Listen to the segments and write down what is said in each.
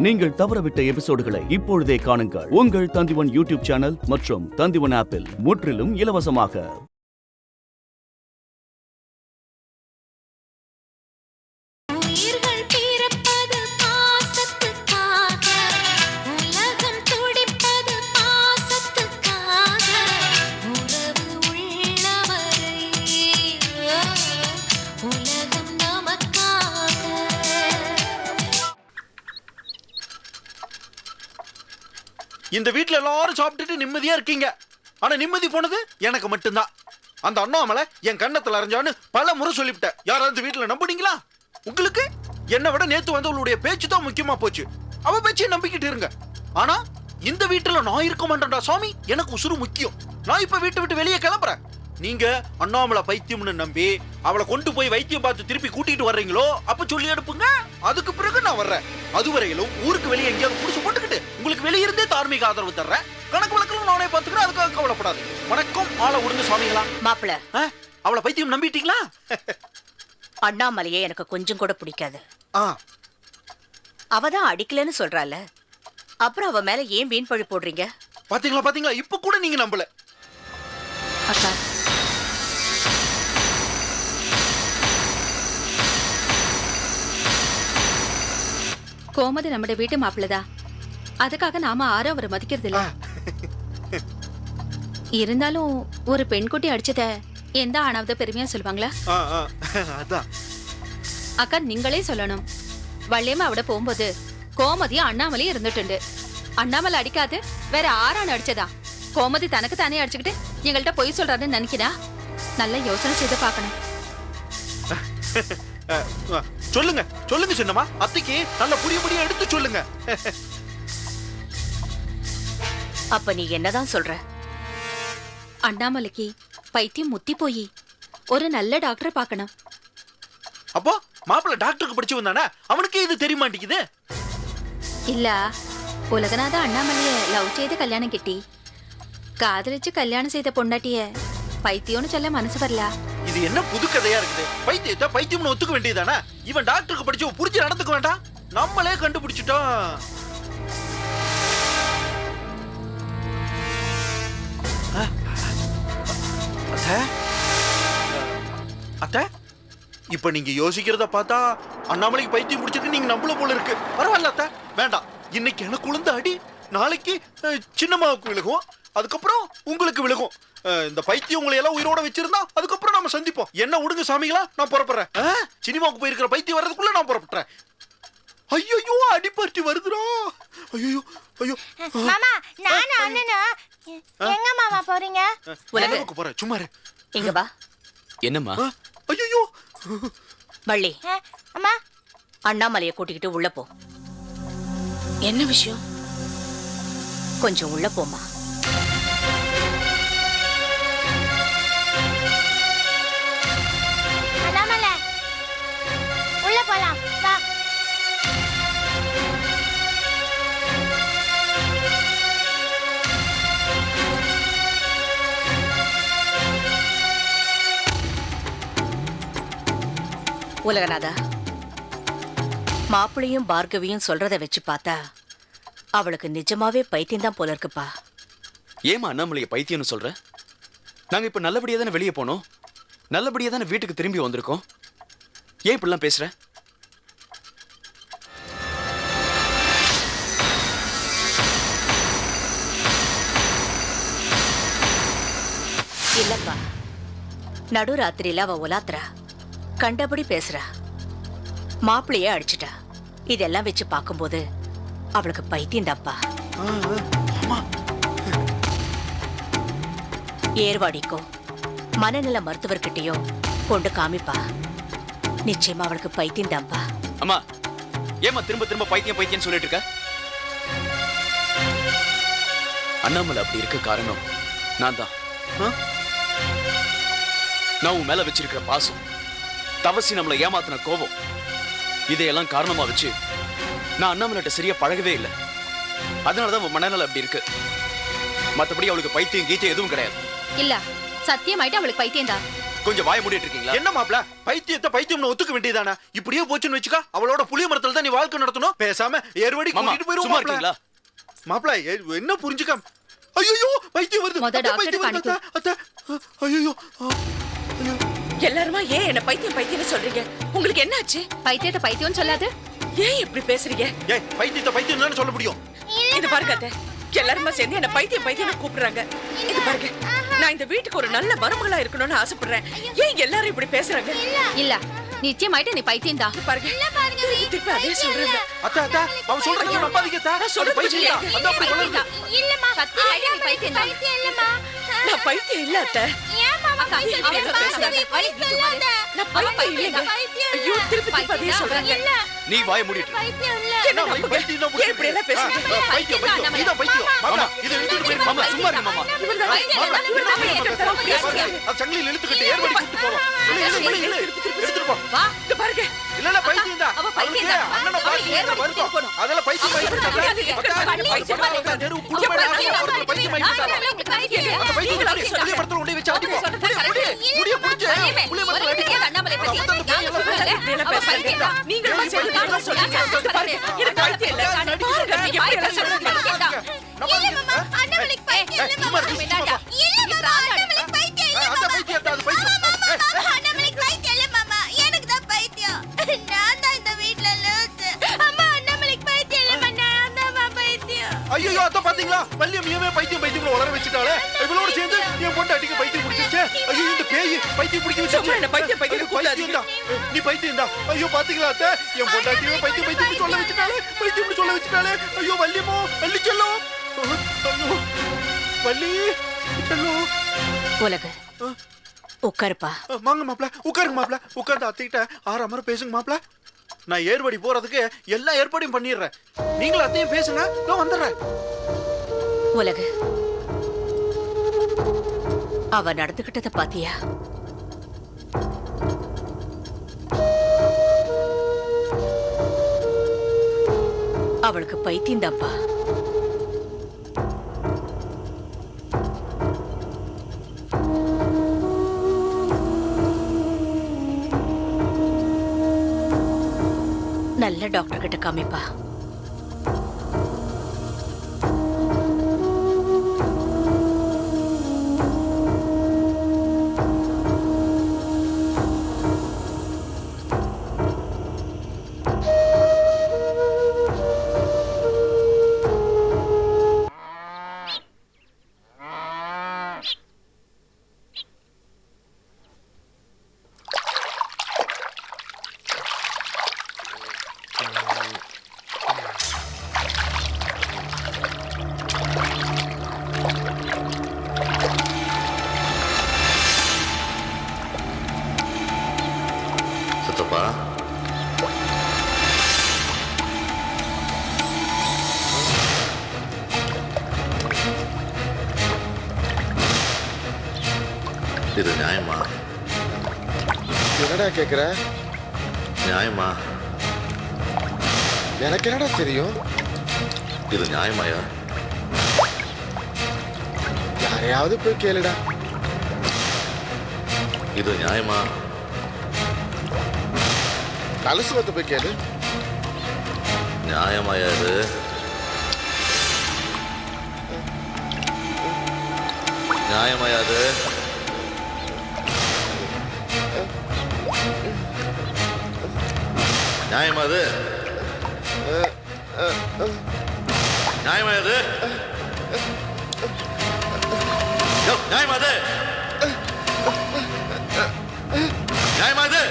நீங்கள் தவறவிட்ட எபிசோடுகளை இப்பொழுதே காணுங்கள். உங்கள் தந்திவன் யூடியூப் சேனல் மற்றும் தந்திவன் ஆப்பில் முற்றிலும் இலவசமாக. இந்த வீட்டுல எல்லாரும் சாப்பிட்டுட்டு நிம்மதியா இருக்கீங்க. ஆனா நிம்மதி போனது எனக்கு மட்டும்தான். அந்த அண்ணாமலை என் கண்ணத்துல அரைஞ்சான்னு பல முறை சொல்லிவிட்டேன். யாராவது வீட்டுல நம்புனீங்களா? உங்களுக்கு என்னை விட நேத்து வந்தவளுடைய பேச்சு தான் முக்கியமா போச்சு. அவ பேச்சை நம்பிக்கிட்டு இருங்க. ஆனா இந்த வீட்டுல நான் இருக்க மாட்டேன்டா சாமி. எனக்கு உசுறு முக்கியம். நான் இப்ப வீட்டை விட்டு வெளியே கிளம்புறேன். நீங்க அண்ணாமலை பைத்தியம்னு நம்பி அவளை கொண்டு போய் வைத்தியம் பார்த்து திருப்பி கூட்டிட்டு வர்றீங்களோ அப்ப சொல்லி அனுப்புங்க. அதுக்கு பிறகு நான் வர்றேன். அதுவரையிலும் ஊருக்கு வெளியே எங்கேயாவது புடிச்சு போட்டுக்கிட்டு உங்களுக்கு வெளியிருந்தே தார்மீக ஆதரவு தர்றேன். கணக்கு வழக்கெல்லாம் நானே பாத்துக்கிறேன். அதுக்காக கவலைப்படாது. வணக்கம். ஆளை விடுங்க சுவாமிகளா. மாப்பிள, அவளை பைத்தியம் நம்பிட்டீங்களா? அண்ணாமலையே எனக்கு கொஞ்சம் கூட பிடிக்காது. அவதான் அடிக்கலன்னு சொல்றால, அப்புறம் அவ மேல ஏன் வீண் பழி போடுறீங்க? பாத்தீங்களா இப்ப கூட நீங்க நம்பல. அக்கா, கோமதி நம்முடைய வீட்டு மாப்பிள்ளதான். அதுக்காக நாம யாரும் அவரை மதிக்கிறது இல்ல. இருந்தாலும் ஒரு பெண்குட்டி அடிச்சத எந்த ஆணாவது பெருமையா சொல்லுவாங்களா? அக்கா, நீங்களே சொல்லணும். வள்ளியம்மா அவட போகும்போது கோமதியும் அண்ணாமலையும் இருந்துட்டு, அண்ணாமலை அடிக்காது வேற ஆறான அடிச்சதா? கோமதி தனக்கு தானே அடிச்சுக்கிட்டு எங்கள்கிட்ட பொய் சொல்றாருன்னு நினைக்கிறா? நல்ல யோசனை செய்து பார்க்கணும். சொல்லுங்க சின்னம்மா. அத்தைக்கு நல்ல புரிய எடுத்து சொல்லுங்க. அப்ப நீ என்னதான் சொல்ற? அண்ணாமலைக்கு பைத்தியம் முத்தி போய் ஒரு நல்ல டாக்டரை பார்க்கணும். அப்போ மாப்பிள்ள டாக்டருக்கு படிச்சு வந்தானே, அவனுக்கே இது தெரிய மாட்டேங்குது. இல்ல, உலகநாத அண்ணாமலைய லவ் செய்து கல்யாணம் கிட்டி காதலிச்சு கல்யாணம் செய்த பொண்டாட்டிய பைத்தியம்னு சொல்ல மனசு வரல. இது என்ன புது கதையா இருக்குது? பைத்தியத்தை பைத்தியம்னு ஒத்துக்க வேண்டியதானே? இவன் டாக்டருக்கு படிச்சு புரிஞ்சு நடந்துக்க வேண்டாம். நம்மளே கண்டுபிடிச்சிட்டோம். அத்தை, இப்ப நீங்க யோசிக்கிறத பார்த்தா அண்ணாமலைக்கு பைத்தியம் பிடிச்சிருக்கு நீங்க நம்பல போல இருக்கு. பரவாயில்ல அத்தை, வேண்டாம். இன்னைக்கு எனக்கு உளுந்த அடி, நாளைக்கு சின்னம்மாவுக்கு விழுகும், அதுக்கப்புறம் உங்களுக்கு விழுகும். இந்த பைத்தியம் உங்களை எல்லாம் உயிரோட வச்சிருந்தா அதுக்கப்புறம் நம்ம சந்திப்போம். என்ன விடுங்க சாமிகளா, நான் புறப்படுறேன். சினிமாவுக்கு போயிருக்கிற பைத்தியம் வர்றதுக்குள்ள நான் புறப்பட்டுறேன். ஐயோ, அடிபட்டு வருதுடா. ஐயோ மாமா, நானும் அண்ணனும் எங்க மாமா போறீங்க? உலகத்துக்கு போறேன். சும்மா இரு. இங்க வா. என்னம்மா? ஐயோ வள்ளி, அம்மா, அண்ணாமலைய கூட்டிக்கிட்டு உள்ள போ. என்ன விஷயம்? கொஞ்சம் உள்ள போமா. அண்ணாமலை, உள்ள போலாம் வா. உலகநாதா, மாப்பிளையும் பார்கவியும் சொல்றத வச்சு பார்த்தா அவளுக்கு நிஜமாவே பைத்தியம் தான் போல இருக்குப்பா. ஏமா அண்ணாமலைய பைத்தியம்னு சொல்ற? நாங்க இப்ப நல்லபடியா தானே வெளியே போனோம், நல்லபடியா தானே வீட்டுக்கு திரும்பி வந்திருக்கோம். ஏன் இப்படிலாம் பேசுற? இல்லப்பா, நடுராத்திரியில அவ உலாத்துறா, கண்டபடி பேசுறா, மாப்பிளையே அடிச்சுட்டா. இதெல்லாம் வச்சு பார்க்கும்போது அவளுக்கு பைத்தியம் தாப்பா. ஏர்வாடிக்கோ மனநல மருத்துவர்கிட்டயோ கொண்டு காமிப்பா. நிச்சயமா அவளுக்கு பைத்தியம் தான்ப்பா. அம்மா, ஏமா திரும்ப திரும்ப பைத்தியம் பைத்தியம் சொல்லிட்டு இருக்க? அண்ணாமலை அப்படி இருக்க காரணம் நான் தான். நான் உன் மேல வச்சிருக்கிற பாசம், தவசி நம்மளை ஏமாத்தின கோபம், இதையெல்லாம் காரணமா வச்சு நான் அண்ணாமலைட்ட சரியா பழகவே இல்லை. அதனாலதான் உன் மனநல அப்படி இருக்கு. மற்றபடி அவளுக்கு பைத்தியம் கீத்தியம் எதுவும் கிடையாது. இல்ல, சத்தியமாயிட்டு அவளுக்கு பைத்தியம் தான். கொஞ்சம் வாய மூடிட்டு இருக்கீங்களா? என்ன மாப்ள பைத்தியத்தை பைத்தியம்னு ஒத்துக்க வேண்டியதானே? இப்படியே போச்சுன்னு வச்சுக்கா அவளோட புளிய மரத்துல தான் நீ வாழ்க்கை நடத்தணும். பேசாம ஏர்வடி மாமா கூட்டிட்டு போயிருவோம் சும்மா மாப்ள. இருக்கீங்களா? மாப்ள என்ன புரிஞ்சுக்க? ஐயோ பைத்தியம் வருது. மொத அத்தை, டாக்டர் பைத்தியம் வருது, காணிக்கோ. அத்தை. ஐயோ எல்லாருமா ஏன் என்ன பைத்தியம் பைத்தியம்னு சொல்றீங்க? உங்களுக்கு என்ன ஆச்சு? பைத்தியத்தை பைத்தியம்னு சொல்லாது. ஏன் இப்படி பேசுறீங்க? ஏய் பைத்தியத்தை பைத்தியம் தானே சொல்ல முடியும். இது பாருங்க அத்தை, எல்லாருமா சேர்ந்து என்ன பைத்தியம் பைத்தியம் கூப்பிடுறாங்க. இது பாருங்க, நான் இந்த வீட்டுக்கு ஒரு நல்ல மருமகளா இருக்கணும்னு ஆசைப்படுறேன். ஏன் எல்லாரும் இப்படி பேசுறாங்க? இல்ல நிச்சயமாயிட்டு நீ பைத்தியம் தான். இது பாருங்க, திருப்பி திருப்பி அதே சொல்றாங்க. அத்தை அத்தை அவ சொல்றத நம்பாதீங்க அத்தை. நான் சொல்றது பைத்தியம் தான். அத்தை அப்படி சொல்லுங்க. இல்லம்மா சத்தியமாயிட்டு நீ பைத்தியம் தான். பைத்தியம் இல்லம்மா. நான் பைத்தியம் இல்ல அத்தை. ஏன் மாமா அக்கா, பைத்தியம் அவ இல்ல? பேசுறாங்க. வழி சொல்லாத. நான் பைத்தியம் இல்லைங்க. ஐயோ, திருப்பி திருப்பி அதே சொல்றாங்க. இல்ல நீ வாய மூடிட்டு இரு. பைத்தியம் இல்ல. என்ன நம்புங்க? பைத்தியம் தான் ஏன் இப்படி எல்லாம் பேசுறீங்க? பைத்தியம் பைத்தியம் நீதான் பைத்தியம். மாப்ள இத எடுத்துட்டு போயிரு. மாமா சும்மா இருங்க மாமா. இவர்தான் மாப்ள இவர்தான் பேசுங்க. அது சங்கிலில இழுத்துக்கிட்டு ஏர்வடி கூட்டி போவோம். இல்ல எடுத்துட்டு போ. வா. இங்க பாருங்க, இல்ல இல்ல பைத்தியம் தான். அவ பைத்தியம் தான். அண்ணனை அவ பார்த்து ஏர்வடி வருது. கூட்டிட்டு போகணும். அதெல்லாம் பைத்தியம் பைத்தியம் அது பைத்தியம் பைத்தியம் தெரு குடி மேல ஆசை பைத்தியம் பைத்தியம் அந்த பைத்தியம் புளிய மரத்துல கொண்டு வச்சு அடிப்போம். முடிய புடிச்சு புளிய மரத்துல நீங்களும் சேர்ந்து நானும் சொல்றீங்க. இது பாருங்க, எனக்கு பைத்தியம் இல்ல. பாருங்க, நீங்க எப்படி எல்லாம் சொல்றீங்க? இல்ல மாமா அண்ணனுக்கு பைத்தியம் இல்ல மாமா. இல்ல மாமா அண்ணனுக்கு பைத்தியம் இல்ல அந்த மாமா. பைத்தியம் அது பைத்தியம். அண்ணனுக்கு பைத்தியம் இல்ல மாமா. எனக்கு தான் பைத்தியம். நான் தான் இந்த வீட்ல லூசு. அம்மா அண்ணனுக்கு பைத்தியம் இல்ல மாமா. நான் தான் பைத்தியம். ஐயோ அத பாத்தீங்களா வள்ளியம் ஏமே பைத்தியம் பைத்தியம் வளர வச்சிட்டாளே. இவளோட சேர்ந்து என் பொண்ணு அடிக்க பைத்தியம் பிடிச்சிருச்சு. ஐயோ இந்த பேய் பைத்தியம் பிடிக்க வச்சிருச்சு. சும்மா என்ன பைத்தியம் பைத்தியம் பைத்தியம் தான். நீ பைத்தியம் தான். ஐயோ பாத்தீங்களா அத்தை என் பொண்டாட்டியே பைத்தியம் பைத்தியம் சொல்ல வச்சிட்டாளே. பைத்தியம் சொல்ல வச்சிட்டாளே. ஐயோ வள்ளியமோ வள்ளி செல்லோ. ஐயோ வள்ளி செல்லோ. உலகு உட்காருப்பா. வாங்க மாப்ள உட்காருங்க மாப்ள. உட்கார்ந்து அத்தைகிட்ட ஆறாமற பேசுங்க மாப்ள. நான் ஏர்வடி போறதுக்கு எல்லா ஏற்பாடையும் பண்ணிடுறேன். நீங்களும் அத்தையும் பேசுங்க, நான் வந்துடுறேன். உலகு அவ நடந்துகிட்டத பாத்தியா? அவளுக்கு பைத்தியம் தான்ப்பா. நல்ல டாக்டர் கிட்ட காமிப்பா. சித்தப்பா இது நியாயமா? என்னடா கேக்குற? நியாயமா? எனக்கு என்னடா தெரியும்? இது நியாயமாயா? யாரையாவது போய் கேளுடா. இது நியாயமா? நலசுவத்தை போய் கேளு. நியாயமாயா இது? நியாயமாயா இது? நியாயமா இது? நியாயமா இது? யோ, நியாயமா இது? நியாயமா இது?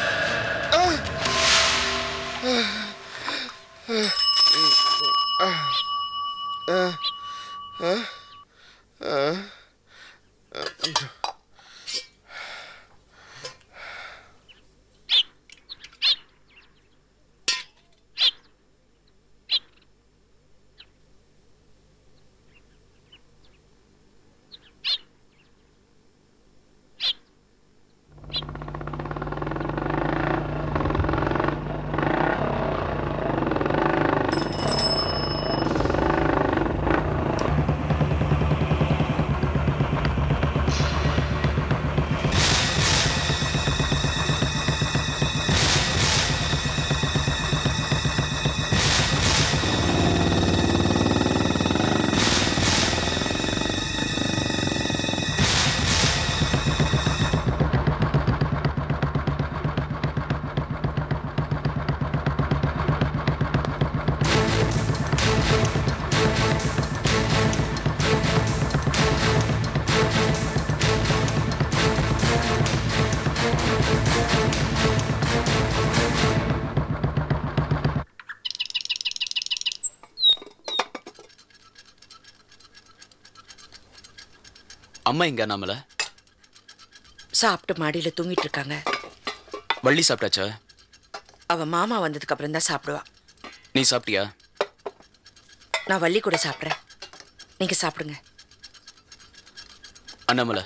அம்மா எங்க அண்ணாமலை? சாப்பிட்டு மாடியில தூங்கிட்டு இருக்காங்க. வள்ளி சாப்பிட்டாச்சா? அவ மாமா வந்ததுக்கு அப்புறம் தான் சாப்பிடுவா. நீ சாப்பிட்டியா? நான் வள்ளி கூட சாப்பிட்றேன். நீங்க சாப்பிடுங்க. அண்ணாமலை,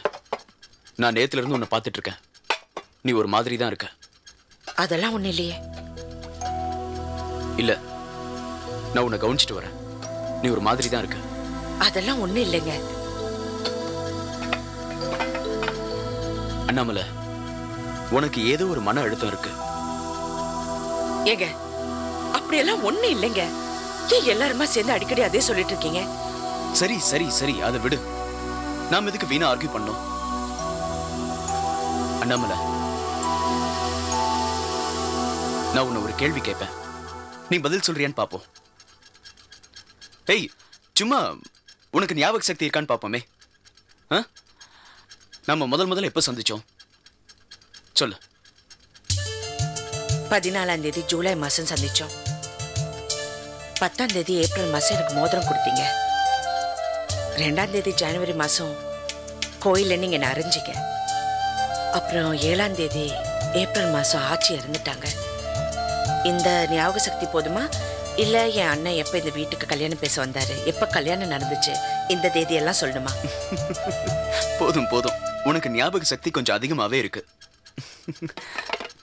நான் நேத்துல இருந்து உன்னை பார்த்துட்டு இருக்கேன். நீ ஒரு மாதிரி தான் இருக்க. அதெல்லாம் ஒண்ணும் இல்லையே. இல்ல, நான் உன்னை கவனிச்சிட்டு வரேன். நீ ஒரு மாதிரி தான் இருக்க. அதெல்லாம் ஒண்ணும் இல்லைங்க. அண்ணாமலை, உனக்கு ஏதோ ஒரு மன அழுத்தம் இருக்கு. ஏங்க, அப்படியெல்லாம் ஒண்ணும் இல்லைங்க. ஏன் எல்லாருமா சேர்ந்து அடிக்கடி அதே சொல்லிட்டு இருக்கீங்க? சரி சரி சரி, அதை விடு. நாம் எதுக்கு வீணா ஆர்கியூ பண்ணோம்? அண்ணாமலை, நான் உன்னை ஒரு கேள்வி கேட்பேன். நீ பதில் சொல்றியான்னு பாப்போம். ஏய், சும்மா உனக்கு ஞாபக சக்தி இருக்கான்னு பாப்போமே. நம்ம முதல்ல எப்ப சந்திச்சோம் சொல்லு. 14ஆம் தேதி ஜூலை மாசம் சந்திச்சோம். 10ஆம் தேதி ஏப்ரல் மாசம் எனக்கு மோதிரம் கொடுத்தீங்க. 2ஆம் தேதி ஜனவரி மாசம் கோயில்ல நீங்க என்ன அறிஞ்சிங்க. அப்புறம் 7ஆம் தேதி ஏப்ரல் மாசம் ஆச்சி இறந்துட்டாங்க. இந்த ஞாபக சக்தி போதுமா? இல்ல என் அண்ணன் எப்ப இந்த வீட்டுக்கு கல்யாணம் பேச வந்தாரு, எப்ப கல்யாணம் நடந்துச்சு, இந்த தேதியெல்லாம் சொல்லணுமா? போதும் போதும், உனக்கு ஞாபக சக்தி கொஞ்சம் அதிகமாவே இருக்கு.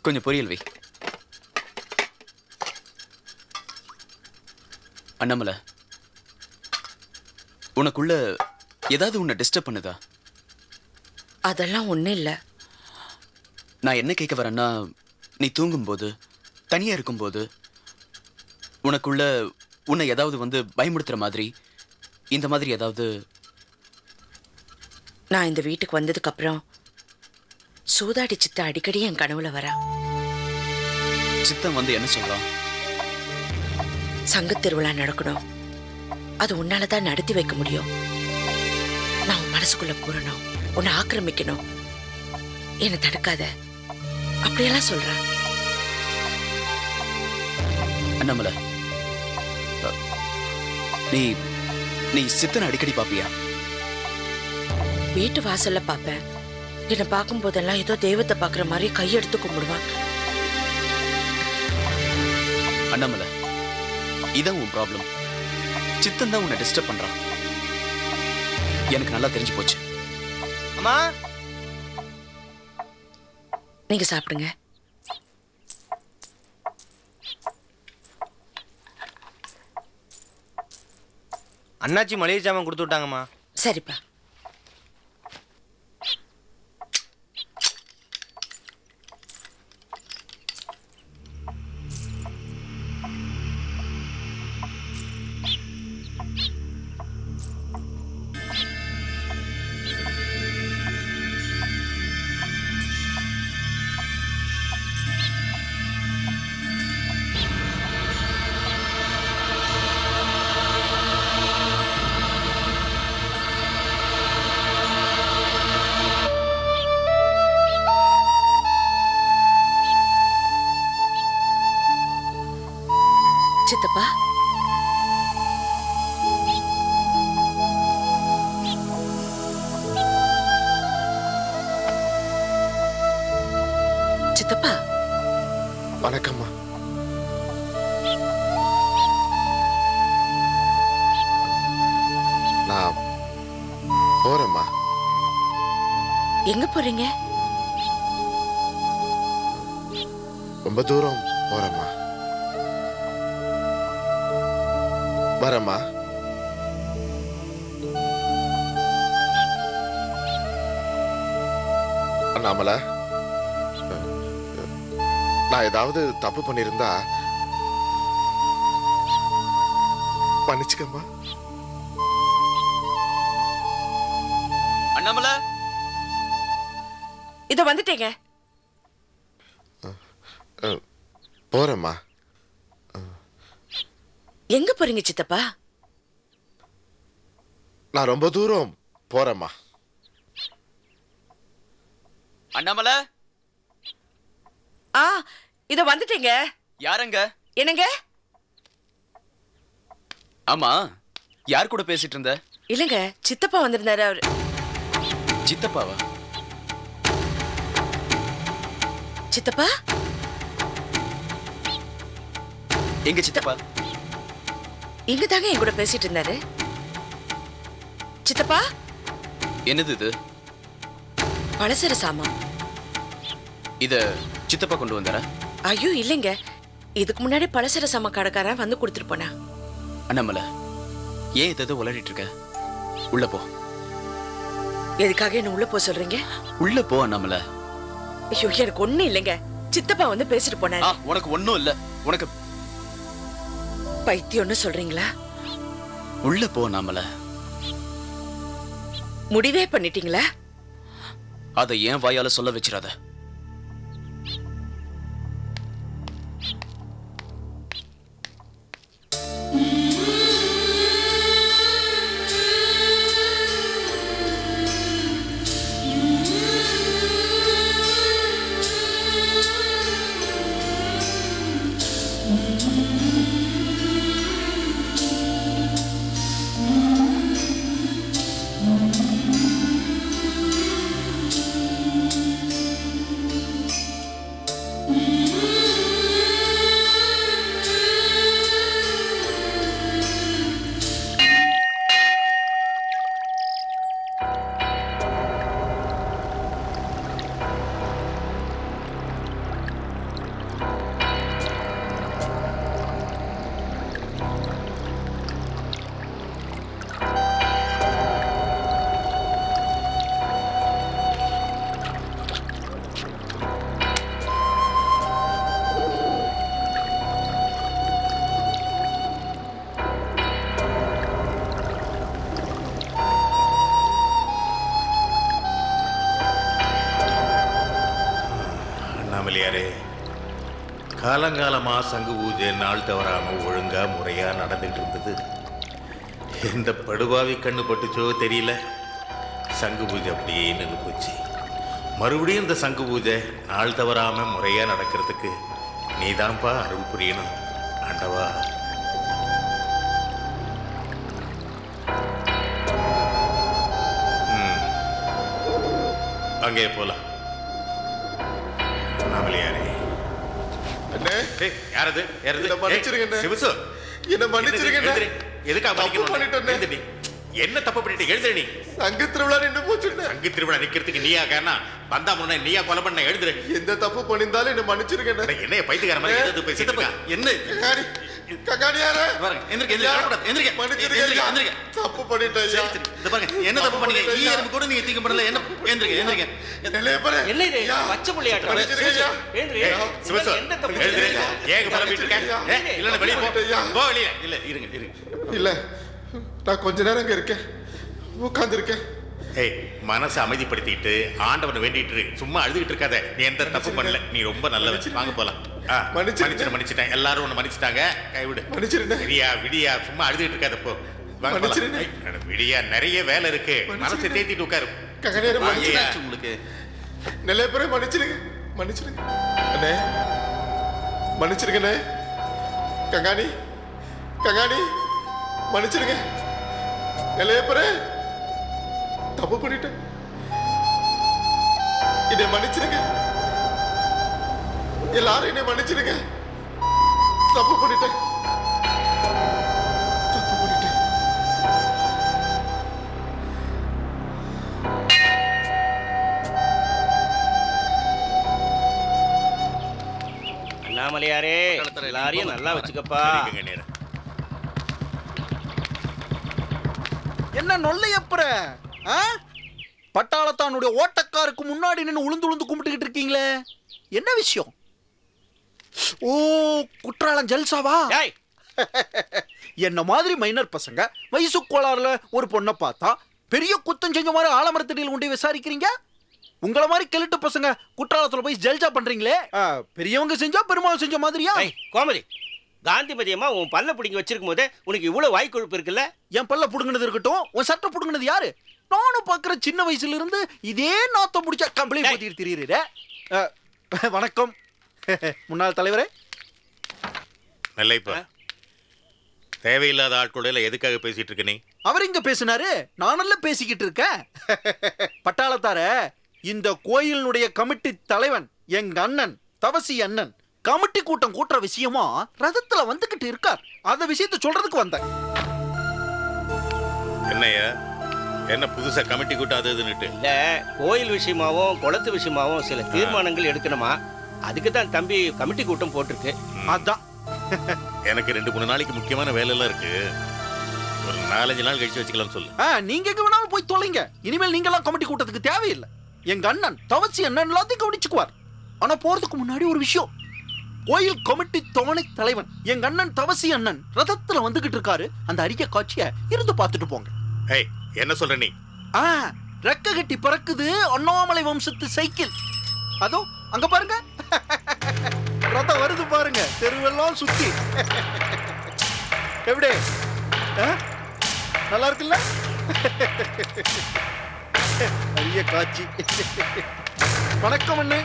கொஞ்சம் பொரியல் வை. அண்ணாமலை, உனக்குள்ள ஏதாவது உன்னை டிஸ்டர்ப் பண்ணுதா? அதெல்லாம் ஒண்ணும் இல்ல. நான் என்ன கேட்க வரேன்னா, நீ தூங்கும்போது, தனியா இருக்கும்போது உனக்குள்ள உன்னை ஏதாவது வந்து பயமுடுத்துற மாதிரி, இந்த மாதிரி ஏதாவது? நான் இந்த வீட்டுக்கு வந்ததுக்கு அப்புறம் சூதாடி சித்த அடிக்கடி என் கனவுல வரா. சித்தம் வந்து என்ன சொல்லலாம்? சங்கத் திருவிழா நடக்கணும், அது உன்னாலதான் நடத்தி வைக்க முடியும். நான் உன் மனசுக்குள்ள பூரணும், உன்னை ஆக்கிரமிக்கணும், என்னை தடுக்காத, அப்படியெல்லாம் சொல்றேன். அண்ணாமலை, நீ நீ சித்தனை அடிக்கடி பாப்பியா? வீட்டு வாசல்ல பாப்பேன். என்னை பார்க்கும் போதெல்லாம் ஏதோ தெய்வத்தை பாக்குற மாதிரி கையெடுத்து கும்பிடுவான். அண்ணாமலை, இதான் உன் ப்ராப்ளம். சித்தன் தான் உன்னை டிஸ்டர்ப் பண்றான். எனக்கு நல்லா தெரிஞ்சு போச்சு. அம்மா, நீங்க சாப்பிடுங்க. அண்ணாச்சி மளிகை சாமான் கொடுத்து விட்டாங்கம்மா. சரிப்பா. சித்தப்பா, சித்தப்பா. வணக்கம்மா. நான் போறேம்மா. எங்க போறீங்க? ரொம்ப தூரம் போறேம்மா. வரேம்மா. அண்ணாமலை, நான் ஏதாவது தப்பு பண்ணிருந்தா மன்னிச்சுக்கம்மா. அண்ணாமலை, இத வந்துட்டேங்க. போறேம்மா. எங்க போறீங்க சித்தப்பா? நான் ரொம்ப தூரம் போறேம்மா. அண்ணாமலை, இத வந்துட்டேங்க. யாரங்க? என்னங்க? ஆமா, யார் கூட பேசிட்டு இருந்த? இல்லங்க, சித்தப்பா வந்திருந்தாரு. அவரு சித்தப்பாவா? சித்தப்பா எங்க சித்தப்பா? இங்க தாங்க என் கூட பேசிட்டு இருந்தாரு. சித்தப்பா என்னது இது? பலசர சாமான். இத சித்தப்பா கொண்டு வந்தாரா? ஐயோ இல்லைங்க, இதுக்கு முன்னாடி பலசர சாமான் கடைக்காரன் வந்து கொடுத்துட்டு போனா. அண்ணாமலை, ஏன் இதை உளறிட்டு இருக்க? உள்ள போ. எதுக்காக என்ன உள்ள போக சொல்றீங்க? உள்ள போ அண்ணாமலை. ஐயோ எனக்கு ஒண்ணும் இல்லைங்க, சித்தப்பா வந்து பேசிட்டு போனாரு. உனக்கு ஒண்ணும் இல்ல. உனக்கு பைத்தியம்னு சொல்றீங்களா? உள்ள போ அண்ணாமலை. முடிவே பண்ணிட்டீங்களா? அதை ஏன் வாயால சொல்ல வச்சிராத. அண்ணாமலையாரே, காலங்காலமாக சங்கு பூஜை நாள் தவறாமல் ஒழுங்காக முறையாக நடந்துட்டு இருந்தது. எந்த படுபாவி கண்ணு பட்டுச்சோ தெரியல, சங்கு பூஜை அப்படியே நின்று போச்சு. மறுபடியும் இந்த சங்கு பூஜை நாள் தவறாமல் முறையாக நடக்கிறதுக்கு நீதான்ப்பா அருள் புரியணும் ஆண்டவா. அங்கே போலாம். அண்ணாமலையாரே, யாரது? சிவசு, என்ன மன்னிச்சிருங்க. எதுக்காக பண்ணிட்டேன். என்ன தப்பு பண்ணிட்டு எழுதுற? நீ சங்கு திருவிழா நின்று போச்சு. சங்கு திருவிழா நிக்கிறதுக்கு நீயா காரணம்? வந்தா முன்னா நீயா கொலை பண்ண? எழுதுற. எந்த தப்பு பண்ணிருந்தாலும் என்ன மன்னிச்சிருங்க. என்ன பைத்தியக்கார மாதிரி எது பேசிட்டு இருக்க? என்ன கங்காணியாரே, தப்பு பண்ணிட்டேன். என்ன தப்பு பண்ணீங்க? ஈரம்பு கூட நீங்க தீங்க பண்ணல. என்ன எந்திரிக்க எந்திரிக்க. என்ன இது பச்சை புள்ளையாட்டம்? சிவசு, எழுதுற. ஏக பலமிட்டு இருக்க. இல்ல வெளிய போ. வெளிய. இல்ல இருங்க இருங்க. இல்ல, நான் கொஞ்ச நேரம் இங்க இருக்கேன், உட்கார்ந்துருக்கேன். ஏய், மனசை அமைதிப்படுத்திட்டு ஆண்டவனை வேண்டிட்டு சும்மா அழுதுகிட்டு இருக்காத. நீ எந்த தப்பு பண்ணல, நீ ரொம்ப நல்லவன். வாங்க போலாம். மன்னிச்சிட்டேன். எல்லாரும் உன்னை மன்னிச்சிட்டாங்க. கைவிடு. மன்னிச்சிருந்தேன். விடியா விடியா சும்மா அழுதுகிட்டு இருக்காத. போ. விடியா, நிறைய வேலை இருக்கு. மனசை தேத்திட்டு உட்காரு. உங்களுக்கு நிறைய பேரை மன்னிச்சிருங்க. மன்னிச்சிருங்க அண்ணே, மன்னிச்சிருங்கண்ணே. கங்காணி, கங்காணி, மன்னிச்சிருங்க. நிறைய பேரை தப்பு பண்ணிட்டேன். என்னை மன்னிச்சிருங்க. எல்லாரும் என்னை மன்னிச்சிருங்க. தப்பு பண்ணிட்டேன். தப்பு பண்ணிட்டேன். அண்ணாமலையாரே, எல்லாரையும் நல்லா வச்சுக்கப்பா. என்ன நொல்லையப்புற? பட்டாளத்தானுடைய ஓட்டக்காருக்கு முன்னாடி நின்று உளுந்து உளுந்து கும்பிட்டுக்கிட்டு இருக்கீங்களே, என்ன விஷயம்? ஓ, குற்றாலம் ஜல்சாவா? என்ன மாதிரி மைனர் பசங்க வயசு கோளாறுல ஒரு பொண்ணை பார்த்தா பெரிய குத்தம் செஞ்ச மாதிரி ஆலமரத்தடியில் கொண்டு விசாரிக்கிறீங்க. உங்களை மாதிரி கெளிட்டு பசங்க குற்றாலத்துல போய் ஜல்சா பண்றீங்களே, பெரியவங்க செஞ்சா பெருமாள் செஞ்ச மாதிரியா? கோமதி, காந்திமதி அம்மா உன் பல்ல பிடிங்கி வச்சிருக்கும் போதே உனக்கு இவ்வளவு வாய் கொழுப்பு இருக்குல்ல? என் பல்ல புடுங்கினது இருக்கட்டும், உன் சட்டை புடுங்கினது யாரு? நானும் பாக்குற சின்ன வயசுல இருந்து இதே நாத்தம் முடிச்சா கம்பளி போத்திட்டு திரியுற. வணக்கம் முன்னாள் தலைவரே. நல்ல இப்ப தேவையில்லாத ஆட்களோட எதுக்காக பேசிட்டு இருக்க நீ? அவர் இங்க பேசினாரு, நானெல்லாம் பேசிக்கிட்டு இருக்கேன். பட்டாளத்தார, இந்த கோயிலினுடைய கமிட்டி தலைவன் எங்க அண்ணன் தவசி அண்ணன் கமிட்டி கூட்டம் கூட்டுற விஷயமா ரதத்துல வந்துகிட்டு இருக்கார். அந்த விஷயத்தை சொல்றதுக்கு வந்தேன். என்னையா என்ன புதுசா கமிட்டி கூட்டம் அது இதுன்னுட்டு? இல்ல, கோயில் விஷயமாவும் குளத்து விஷயமாவும் சில தீர்மானங்கள் எடுக்கணுமா, அதுக்கு தான் தம்பி கமிட்டி கூட்டம் போட்டிருக்கு. அதான் எனக்கு 2-3 நாளைக்கு முக்கியமான வேலை எல்லாம் இருக்கு. ஒரு 4-5 நாள் கழிச்சு வச்சுக்கலாம் சொல்லு. நீங்க எங்க வேணாலும் போய் தொலைங்க. இனிமேல் நீங்க எல்லாம் கமிட்டி கூட்டத்துக்கு தேவையில்லை. எங்க அண்ணன் தவசி அண்ணன் எல்லாத்தையும் கவனிச்சுக்குவார். ஆனா போறதுக்கு முன்னாடி ஒரு விஷயம். கோயில் கமிட்டி துணை தலைவன் எங்க அண்ணன் தவசி அண்ணன் ரதத்துல வந்துகிட்டு இருக்காரு. அந்த அரிய காட்சியை இருந்து பார்த்துட்டு போங்க. ஏய், என்ன சொல்ற நீ? ரெக்க கட்டி பறக்குது அண்ணாமலை வம்சத்து சைக்கிள். அதோ அங்க பாருங்க, ரதம் வருது பாருங்க, தெருவெல்லாம் சுத்தி. எப்படி நல்லா இருக்குல்ல? அரிய காட்சி. வணக்கம் அண்ணே.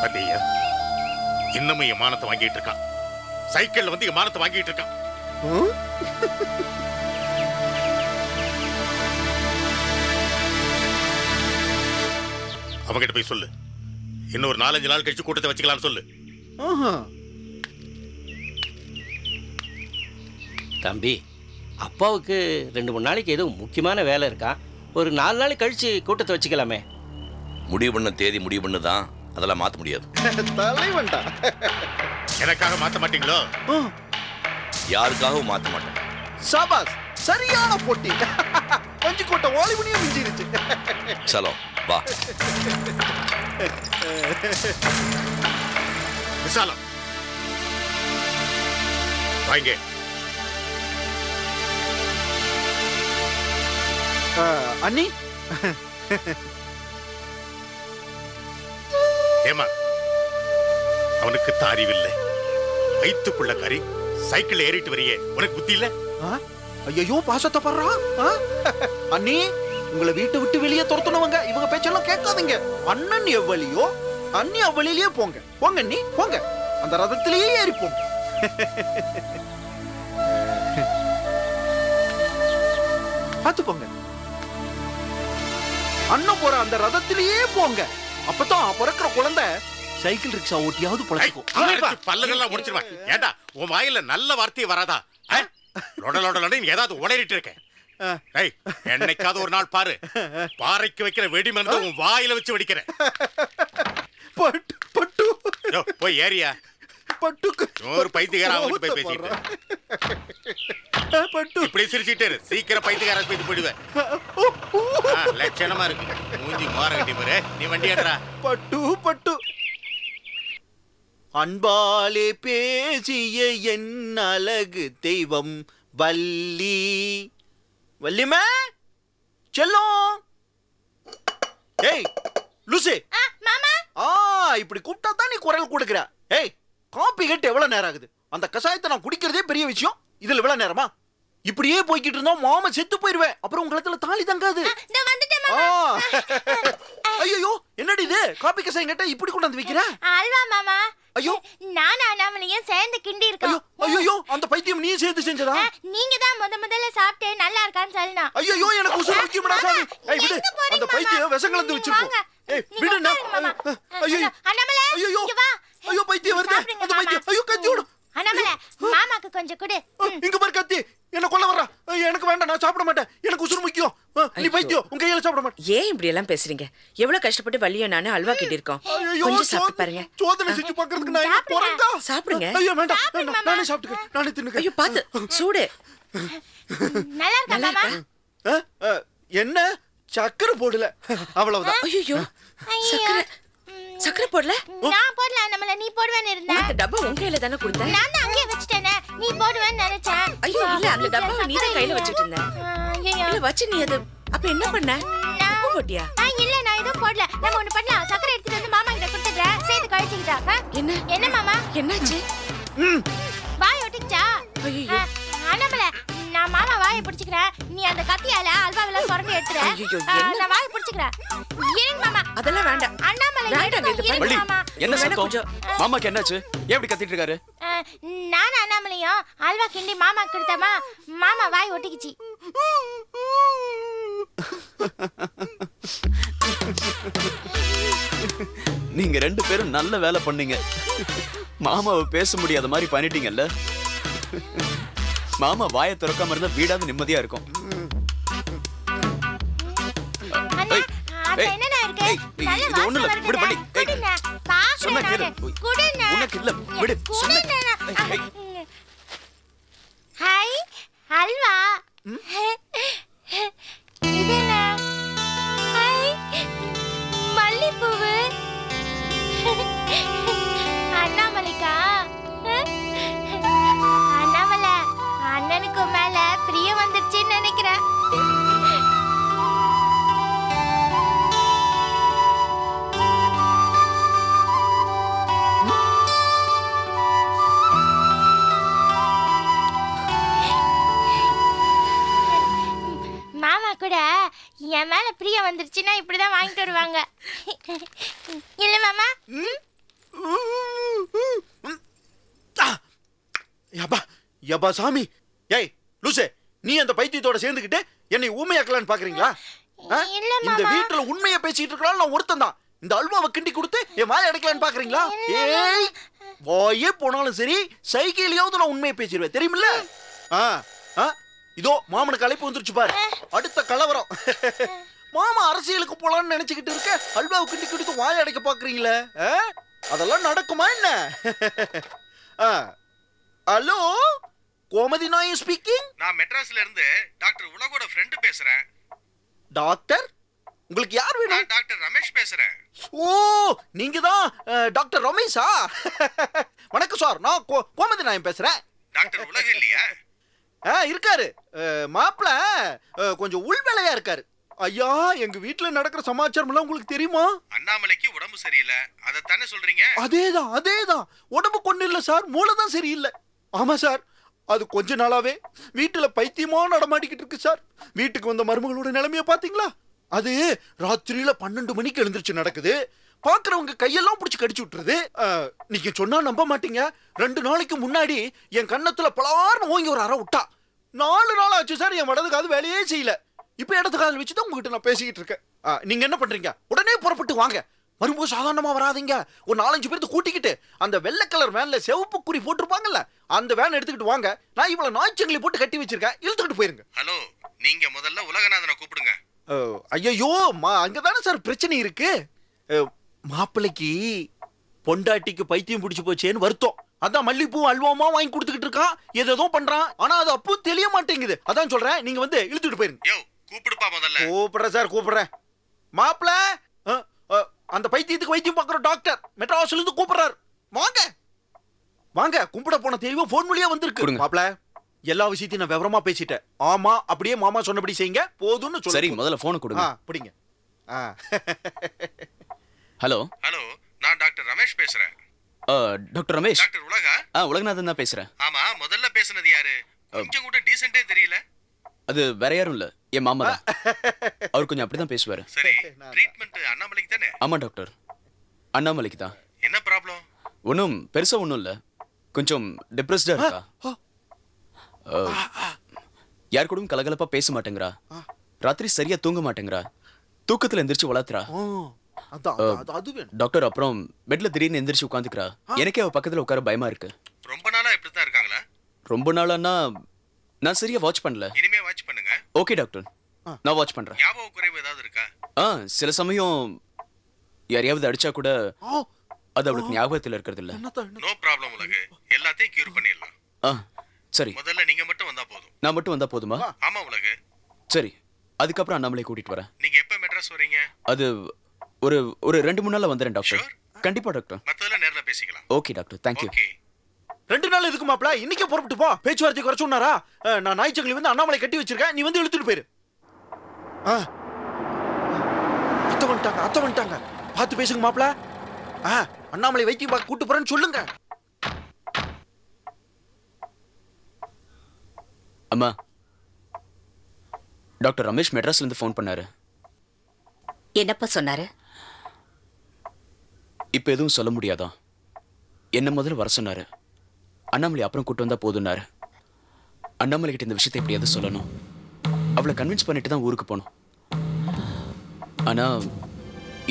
பாத்தியா, இன்னமும் எமானத்தை வாங்கிட்டு இருக்கான். சைக்கிள்ல வந்து எமானத்தை வாங்கிட்டு இருக்கான். அவங்கிட்ட போய் சொல்லு, இன்னும் ஒரு 4-5 நாள் கழிச்சு கூட்டத்தை வச்சுக்கலாம்னு சொல்லு. தம்பி, அப்பாவுக்கு 2-3 நாளைக்கு ஏதோ முக்கியமான வேலை இருக்கா, ஒரு 4 நாள் கழிச்சு கூட்டத்தை வச்சுக்கலாமே. முடிவு பண்ண தேதி முடிவு பண்ணுதான், அதெல்லாம் மாத்த முடியாது. தலைவன்டா. எனக்காக மாத்த மாட்டீங்களோ? யாருக்காகவும் மாத்த மாட்டேன். சபாஸ், சரியான போட்டி. பஞ்சு கோட்டை வாலிபனியும் மிஞ்சிருச்சு. சலோ வா. விசாலம் வாங்க. அண்ணி, ஏமா அவனுக்கு அறிவில்லை, வயிற்றுக்குள்ள கறி சைக்கிள் ஏறிட்டு வரையே உனக்கு புத்தி இல்ல? ஐயோ பாசத்தை படுறா. அண்ணி, உங்களை வீட்டை விட்டு வெளியே துரத்துனவங்க இவங்க பேச்செல்லாம் கேட்காதீங்க. அண்ணன் எவ்வளியோ அண்ணி அவ்வளியிலேயே போங்க. போங்க அண்ணி, போங்க. அந்த ரதத்திலேயே ஏறி போங்க. பார்த்து போங்க. அண்ணன் போற அந்த ரதத்திலேயே போங்க. அப்பதான் பிறக்கிற குழந்தை சைக்கிள் ரிக்ஷா ஓட்டியாவது பழச்சிக்கும். பல்லெல்லாம் முடிச்சிருவேன். ஏண்டா உன் வாயில நல்ல வார்த்தையை வராதா? ஏதாவது உடையிட்டு இருக்கேன். என்னைக்காவது ஒரு நாள் பாரு, பாறைக்கு வைக்கிற வெடி மருந்து உன் வாயில வச்சு வெடிக்கிறேன். பட்டு போய் ஏரியா பட்டுக்கு ஒரு பைத்தியக்கார அவங்க போய் பேசிட்டு பட்டு இப்படி சிரிச்சிட்டு இரு. சீக்கிரம் பைத்தியக்கார போய் போயிடுவேன். லட்சணமா இருக்கு மூஞ்சி மாற கட்டி பாரு. நீ வண்டி ஏடுறா. பட்டு பட்டு அன்பாலே பேசிய என் அழகு தெய்வம் வள்ளி. வள்ளிமே செல்லும். ஏய் லூசே, மாமா, இப்படி கூப்பிட்டா தான் நீ குரல் கொடுக்குற. ஏய், காப்பி கட்டு எவ்வளவு நேரம் ஆகுது? அந்த கசாயத்தை நான் குடிக்கிறதே பெரிய விஷயம், இதுல எவ்வளவு நேரமா? இப்படியே போய்கிட்டு இருந்தா மாமா செத்து போயிருவேன். அப்புறம் உங்களத்துல தாலி தங்காது. ஐயோ, என்னடி இது? காப்பி கசாயம் கேட்டா இப்படி கொண்டு வந்து வைக்கிற? அல்வா மாமா. ஐயோ, நானா அண்ணாமலையும் சேர்ந்து கிண்டி இருக்கோம். ஐயோ, அந்த பைத்தியம் நீ சேர்த்து செஞ்சதா? நீங்க தான் முதல்ல சாப்பிட்டு நல்லா இருக்கான்னு சொல்லணும். ஐயோ, எனக்கு உசுரு முக்கியமாடா சாமி. ஏய் விடு, அந்த பைத்தியம் விஷங்கலந்து வச்சிருக்கோம். ஏய் விடுண்ணா. ஐயோ அண்ணாமலை, ஐயோ இங்க வா. ஐயோ, பைத்தியம் வருது. அந்த பைத்தியம். ஐயோ, கத்தி விடு. அண்ணாமலை, மாமாக்கு கொஞ்சம் கொடு. இங்க பாரு கத்தி. என்ன கொல்ல வர்றா? எனக்கு வேண்டாம், நான் சாப்பிட மாட்டேன். எனக்கு உசுரு முக்கியம். நீ பைத்தியம், உங்க கையில சாப்பிட மாட்டேன். ஏன் இப்படி எல்லாம் பேசுறீங்க? எவ்வளவு கஷ்டப்பட்டு வள்ளியும் நானு அல்வா கிட்டி இருக்கோம். கொஞ்சம் சாப்பிட்டு பாருங்க. சோதனை செஞ்சு பார்க்கிறதுக்கு நான் என்ன போறேன்டா? சாப்பிடுங்க. ஐயோ வேண்டாம், நானே சாப்பிட்டுக்கிறேன். நானே தின்னுக்கிறேன். ஐயோ பாத்து, சூடு. நல்லா இருக்கா மாமா? என்ன சக்கரை போடல, அவ்வளவுதான். ஐயோ, சக்கரை போடல? நான் போடல அண்ணாமலை, நீ போடுவேன்னு இருந்த. அந்த டப்பா உங்க கையில தானே கொடுத்தேன். நான் தான் அங்கேயே வச்சிட்டேனே, நீ போடுவேன்னு நினைச்சேன். ஐயோ இல்ல, அந்த டப்பாவை நீ தான் கையில வச்சிட்டு இருந்த. இல்ல வச்சு நீ அது அப்ப என்ன பண்ண? உப்பு போட்டியா? இல்ல, நான் எதுவும் போடல. நம்ம ஒண்ணு பண்ணலாம், சக்கரை எடுத்துட்டு வந்து மாமா கிட்ட கொடுத்துடுறேன், சேர்த்து கழிச்சு ஒட்டிக்கிட்டாங்க. என்ன என்ன மாமா? என்னாச்சு? வாய் ஒட்டிக்கிச்சா? ஐயோ அண்ணாமலை, நான் மாமா வாயை பிடிச்சுக்கிறேன். நீ அந்த கத்தியால அல்வாவெல்லாம் சுரண்டி எடுத்துற. ஐயோ, என்ன? நான் வாயை பிடிச்சுக்கிறேன். இருங்க மாமா. அதெல்லாம் வேண்டாம். அண்ணாமலை, வேண்டாம், இது இருங்க வள்ளி மாமா. என்ன வேணா சத்தம்? கொஞ்சம். மாமாக்கு என்னாச்சு? ஏன் இப்படி கத்திட்டு இருக்காரு? நானும் அண்ணாமலையும் அல்வா கிண்டி மாமா கொடுத்தமா, மாமா வாய் ஒட்டிக்கிச்சு. நீங்க ரெண்டு பேரும் நல்ல வேலை பண்ணீங்க. மாமாவை பேச முடியாத மாதிரி பண்ணிட்டீங்கல்ல. மாமா வாயை திறக்காம இருந்தா வீடாவது நிம்மதியா இருக்கும். அண்ணா, ஏய், அது ஏய், என்னண்ணா இருக்கு? ஏய், நல்ல இது ஒண்ணும் இல்ல. வாசனை விடு, வருதுண்ணா. பண்ணி. ஏய், குடுண்ணா. பார்க்கிறேன் சொன்னா கேளு. நானு. குடுண்ணா. உனக்கு இல்ல, விடு, சொன்னா. குடுண்ணா. ஏய், ஹாய், அல்வா. இது என்ன? ஹாய், மல்லிப்பூவு. அண்ணாமலைக்கா? அண்ணாமலை, அண்ணனுக்கு மேல பிரியம் வந்துருச்சுன்னு நினைக்கிறேன். மாமா கூட என் மேல பிரியம் வந்துருச்சுன்னா இப்படிதான் வாங்கிட்டு வருவாங்க. இல்ல மாமா? யப்பா யப்பா சாமி. ஏய் லூசே, நீ அந்த பைத்தியத்தோட சேர்ந்துக்கிட்டு என்னை ஊமையாக்கலான்னு பாக்குறீங்களா? இல்ல இந்த மாமா. வீட்டுல உண்மையை பேசிட்டு இருக்கலாம் நான் ஒருத்தன் தான். இந்த அல்வாவை கிண்டி கொடுத்து என் வாயை அடைக்கலான்னு பாக்குறீங்களா? ஏய், வாயே போனாலும் சரி, சைக்கிளையாவது நான் உண்மையை பேசிடுவேன், தெரியுமில்ல? இதோ மாமனுக்கு அழைப்பு வந்துருச்சு பாரு. அடுத்த கலவரம். மாமா அரசியலுக்கு போலான்னு நினைச்சுக்கிட்டு இருக்க, அல்வாவை கிண்டி கொடுத்து வாயை அடைக்க பாக்குறீங்களே, அதெல்லாம் நடக்குமா என்ன? ஹலோ, கோமதி நாய் ஸ்பீக்கிங். நான் மெட்ராஸ்ல இருந்து டாக்டர் உலகோட ஃப்ரெண்ட் பேசுறேன். டாக்டர், உங்களுக்கு யார் வேணும்? நான் டாக்டர் ரமேஷ் பேசுறேன். ஓ, நீங்க தான் டாக்டர் ரமேஷா? வணக்கம் சார், நான் கோமதி நாயம் பேசுறேன். டாக்டர் உலக இல்லையா? இருக்காரு. மாப்பிள்ள கொஞ்சம் உள்வேலையா இருக்காரு. ஐயா, எங்க வீட்டுல நடக்கிற சமாச்சாரம் எல்லாம் உங்களுக்கு தெரியுமா? அண்ணாமலைக்கு உடம்பு சரியில்லை, அதை தானே சொல்றீங்க? அதேதான் அதேதான். உடம்பு கொண்டு இல்ல சார், மூளை தான் சரியில்லை. ஆமா சார், அது கொஞ்ச நாளாவே வீட்டுல பைத்தியமா நடமாடிக்கிட்டு இருக்கு சார். வீட்டுக்கு வந்த மருமகளோட நிலைமைய பாத்தீங்களா? அது ராத்திரியில 12 மணிக்கு எழுந்திருச்சு நடக்குது. பாக்குறவங்க கையெல்லாம் பிடிச்சி கடிச்சு விட்டுருது. நீங்க சொன்னா நம்ப மாட்டீங்க, 2 நாளைக்கு முன்னாடி என் கன்னத்துல பலார்னு ஓங்கி ஒரு அறை விட்டா. 4 நாள் ஆச்சு சார், என் வடது காது வேலையே செய்யல. இப்ப இடது காது வச்சுதான் உங்ககிட்ட நான் பேசிக்கிட்டு இருக்கேன். நீங்க என்ன பண்றீங்க? உடனே புறப்பட்டு வாங்க. வரும்போது சாதாரணமா வராதீங்க, ஒரு 4-5 பேர்த்து கூட்டிக்கிட்டு அந்த வெள்ளை கலர் வேன்ல சிவப்பு குறி போட்டிருப்பாங்கல்ல, அந்த வேன் எடுத்துக்கிட்டு வாங்க. நான் இவ்வளவு நாய்ச்சங்கிலி போட்டு கட்டி வச்சிருக்கேன், இழுத்துக்கிட்டு போயிருங்க. ஹலோ, நீங்க முதல்ல உலகநாதனை கூப்பிடுங்க. ஐயோ, அங்கதானே சார் பிரச்சனை இருக்கு. மாப்பிள்ளைக்கு பொண்டாட்டிக்கு பைத்தியம் பிடிச்சு போச்சேன்னு வருத்தம். அதான் மல்லிப்பூ அல்வாமா வாங்கி கொடுத்துக்கிட்டு இருக்கான், ஏதோ பண்றான். ஆனா அது அப்போ தெரிய மாட்டேங்குது. அதான் சொல்றேன், நீங்க வந்து இழுத்துட்டு போயிருங்க. யோ, கூப்பிடுப்பா முதல்ல. கூப்பிடுறேன் சார், கூப்பிடுறேன். மாப்பிள்ள, அந்த பைத்தியத்துக்கு வைத்தியம் பார்க்குற டாக்டர் மெட்ராஸ்ல இருந்து கூப்பிடுறாரு. வாங்க வாங்க. கும்பிட போன தெளிவா போன் வழியா வந்திருக்கு. மாப்பிள்ள, எல்லா விஷயத்தையும் நான் விவரமா பேசிட்டேன். ஆமா, அப்படியே மாமா சொன்னபடி செய்யுங்க போதும்னு சொல்லு. சரி, முதல்ல போன் கொடுங்க. பிடிங்க. ஹலோ ஹலோ, நான் டாக்டர் ரமேஷ் பேசுறேன். டாக்டர் ரமேஷ். டாக்டர் உலகா? உலகநாதன் தான் பேசுறேன். ஆமா, முதல்ல பேசுனது யாரு? கொஞ்சம் கூட டீசென்ட்டே தெரியல. அது வேற யாரும் இல்ல, என் மாமா தான். அவர் கொஞ்சம் அப்படிதான் பேசுவாரு. சரி, ட்ரீட்மென்ட் அண்ணாமலைக்கு தானே? ஆமா டாக்டர், அண்ணாமலைக்கு தான். என்ன ப்ராப்ளம்? ஒன்றும் பெருசா ஒன்றும் இல்ல, கொஞ்சம் டிப்ரெஸ்டா இருக்கா. யார் கூடவும் கலகலப்பா பேச மாட்டேங்கிறா, ராத்திரி சரியா தூங்க மாட்டேங்கிறா, தூக்கத்துல எந்திரிச்சு வளர்த்துறா. டாக்டர், அப்புறம் பெட்ல திடீர்னு எந்திரிச்சு உட்காந்துக்கிறா. எனக்கே அவ பக்கத்துல உட்கார பயமா இருக்கு. ரொம்ப நாளா இப்படி தான் இருக்காங்களா? ரொம்ப நாளானா நான் சரியா வாட்ச் பண்ணல. இனிமே வாட்ச் பண்ணுங்க. ஓகே டாக்டர், நான் வாட்ச் பண்றேன். ஞாபக குறைவு ஏதாவது இருக்கா? சில சமயம் யாரையாவது அடிச்சா கூட அது அவளுக்கு ஞாபகத்துல இருக்கிறது இல்ல. நோ ப்ராப்ளம் உலகு, எல்லாத்தையும் கியூர் பண்ணிடலாம். சரி, முதல்ல நீங்க மட்டும் வந்தா போதும். நான் மட்டும் வந்தா போதுமா? ஆமா உலகு. சரி, அதுக்கப்புறம் அண்ணாமலை கூட்டிட்டு வரேன். நீங்க எப்ப மெட்ராஸ் வரீங்க? அது ஒரு 2-3 நாள்ல வந்துறேன் டாக்டர். கண்டிப்பா டாக்டர். மத்ததெல்லாம் நேர்ல பேசிக்கலாம். Okay doctor, thank you. 2 நாள் எதுக்கு மாப்பிள்ள? இன்னைக்கு புறப்பட்டு போ. பேச்சுவார்த்தை குறைச்சு சொன்னாரா? நான் நாய்ச்சங்கிலி வந்து அண்ணாமலை கட்டி வச்சிருக்கேன், நீ வந்து இழுத்துட்டு போயிரு. அத்தை வந்துட்டாங்க, பார்த்து பேசுங்க மாப்பிள்ள. அண்ணாமலை வைத்தியம் பார்க்க கூட்டு போறேன்னு சொல்லுங்க. அம்மா, டாக்டர் ரமேஷ் மெட்ராஸ்ல இருந்து ஃபோன் பண்ணாரு. என்னப்பா சொன்னாரு? இப்ப எதுவும் சொல்ல முடியாதா? என்ன முதல்ல வர சொன்னாரு. அண்ணாமலை அப்புறம் கூட்டு வந்தா போதும்னாரு. அண்ணாமலை கிட்ட இந்த விஷயத்தை எப்படியாவது சொல்லணும். அவளை கன்வின்ஸ் பண்ணிட்டு தான் ஊருக்கு போகணும். ஆனா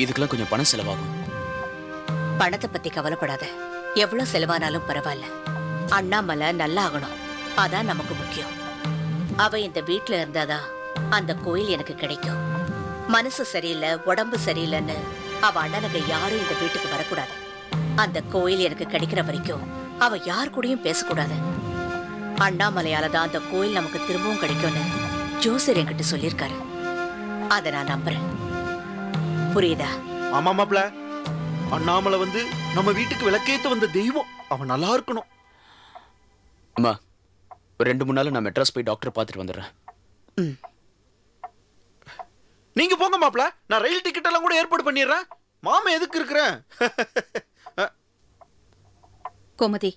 இதுக்கெல்லாம் கொஞ்சம் பணம் செலவாகும். பணத்தை பத்தி கவலைப்படாத. எவ்வளவு செலவானாலும் பரவாயில்ல. அண்ணாமலை நல்லா ஆகணும், அதான் நமக்கு முக்கியம். அவ இந்த வீட்டுல இருந்தாதான் அந்த கோயில் எனக்கு கிடைக்கும். மனசு சரியில்லை, உடம்பு சரியில்லைன்னு அவ அண்ணனுக்கு யாரும் இந்த வீட்டுக்கு வரக்கூடாது. அந்த கோயில் எனக்கு கிடைக்கிற வரைக்கும் அவ யார் கூடயும் பேசக்கூடாது. அண்ணாமலையால தான் அந்த கோயில் நமக்கு திரும்பவும் கிடைக்கும்னு ஜோசியர் என்கிட்ட சொல்லியிருக்காரு. அதை நான் நம்புறேன். புரியுதா? ஆமா மாப்ள, அண்ணாமலை வந்து நம்ம வீட்டுக்கு விளக்கேத்த வந்த தெய்வம். அவன் நல்லா இருக்கணும். அம்மா, ஒரு 2-3 நாள் நான் மெட்ராஸ் போய் டாக்டர் பார்த்துட்டு வந்துடுறேன். நீங்க போங்க மாப்ள, நான் ரயில் டிக்கெட் எல்லாம் கூட ஏற்பாடு பண்ணிடுறேன். மாமா எதுக்கு இருக்கிறேன்? கோமதி,